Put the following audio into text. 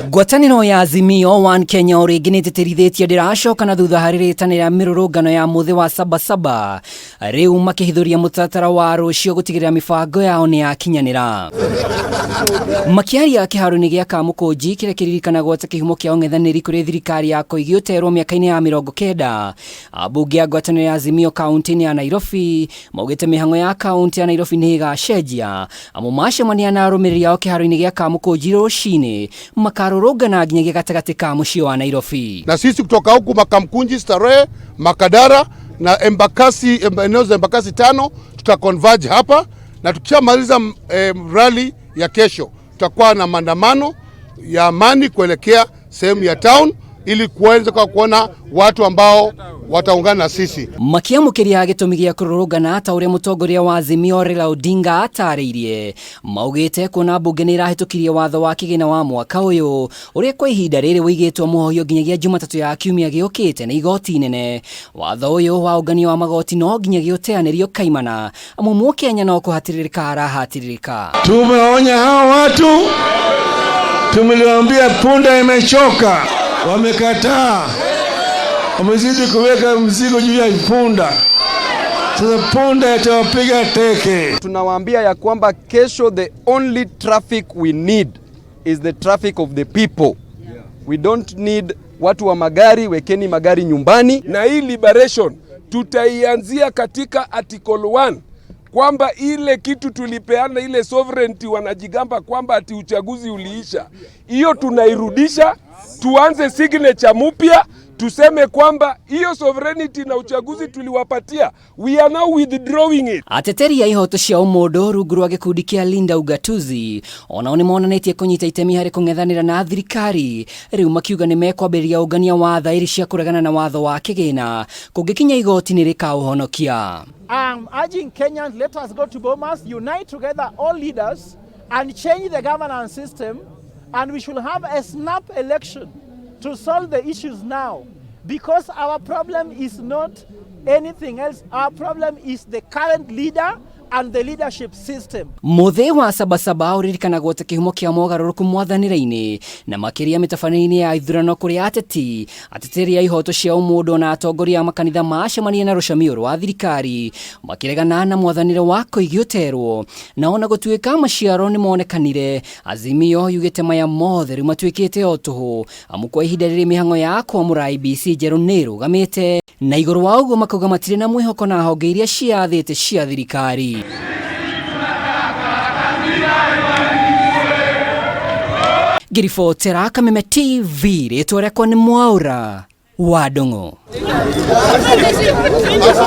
Ngwatanĩro ya Azimio One Kenya rĩngĩ nĩtĩtĩrithĩtie ndĩracoka na thutha harĩ rĩtanĩra mirurungano ya muthi wa SABA rĩu makĩhithũria mũtaratara wa rũciũ gũtigĩrĩra mĩbango yao nĩ yakinyanĩra. Makĩaria kĩharo-inĩ gĩa KAMUKUNJI kĩrĩa kĩririkanagwo ta kĩhumo kĩa ũng'ethanĩri kũrĩ thirikari ya KIGIO terwo mĩaka-inĩ ya 90, ambunge a ngwatanĩro ya Azimio kaunti-inĩ ya Nairobi maugĩte mĩhang'o ya kaunti ya Nairobi nĩ ĩgacenjia amu macemania na arũmĩrĩri ao kĩharo-inĩ gĩa KAMUKUNJI rũcinĩ makarũrũngana nginyagia gatagatĩ ka mũciĩ wa Nairobi. Na sisi kutoka huku KAMUKUNJI, Starehe, Makadara na Embakasi, eneo za Embakasi 5 tutaconverge hapa, na tukishamaliza rally ya kesho tutakuwa na maandamano ya amani kuelekea sehemu ya town ili kuweza kuona watu ambao wataungana na sisi. Makiamũkĩria gĩtũmi gĩa kũrũrũngana ta ũrĩa mũtongoria wa Azimio Raila Odinga atarĩirie, maugĩte kuona mbunge nĩ ĩrahĩtũkirie watho wa kĩgĩna wa mwaka ũyũ ũrĩa kwa ihinda rĩrĩ wĩigĩtwo muoyo nginyagia Jumatatũ ya kiumia gĩũkĩte na igoti inene. Watho ũyũ wa ũngania wa magoti no nginyagia ũteanĩrio kaimana amu Mũkenya no kũhatĩrĩrĩka arahatĩrĩrĩka. Tumeonya hao watu, tumeliwaambia punda imechoka, wamekataa. Wamezidi kuweka mzigo juu ya punda. Sasa punda itawapiga teke. Tunawaambia ya kwamba kesho the only traffic we need is the traffic of the people. We don't need watu wa magari, wekeni magari nyumbani. Na hii liberation tutaianzia katika article 1 kwamba ile kitu tulipeana ile sovereignty wanajigamba kwamba ati uchaguzi uliisha. Hiyo tunairudisha, tuanze signature mpya. Tuseme kwamba hiyo sovereignty na uchaguzi tuliwapatia, we are now withdrawing it. Ateteri ya ihoto cia ũmũndũ rungu rwa gĩkundi kĩa Linda Ugatuzi onao nĩmonanĩtie kũnyita itemi harĩ kũng'ethanĩra na thirikari, rĩu makiuga nĩ mekwambĩrĩria ũngania wa thaĩri cia kũregana na watho wa kĩgĩna kũngĩkinya igoti nĩ rĩkaũhonokia. I'm urging Kenyans, let us go to Bomas, unite together all leaders and change the governance system, and we should have a snap election to solve the issues now, because our problem is not anything else. Our problem is the current leader and the leadership system. Muthi wa SABA ũririkanagwo ta kĩhumo kĩa mogarũrũku mwathanĩra-inĩ na makĩria mĩtabarĩre-inĩ ya ithurano kũrĩ ateti, ateteri ya ihoto cia ũmũndũ na atongoria a makanitha macemanie na rũcamio rwa thirikari makĩregana na mwathanĩre wa KIGIO terwo, na ona gũtuĩka maciaro nĩ monekanire. Azimio yugĩte maya mothe rĩu matuĩkĩte o tũhũ amu kwa ihinda rĩrĩ mĩhang'o ya kwamũra IBC njerũ nĩ ĩrũgamĩte, na igũrũ wa ũguo makauga matirĩ na mwĩhoko na honge iria ciathĩte cia thirikari. Ngiribotera Kameme TV, rĩtwa rĩakwa nĩ Mwaura wa Ndung'u.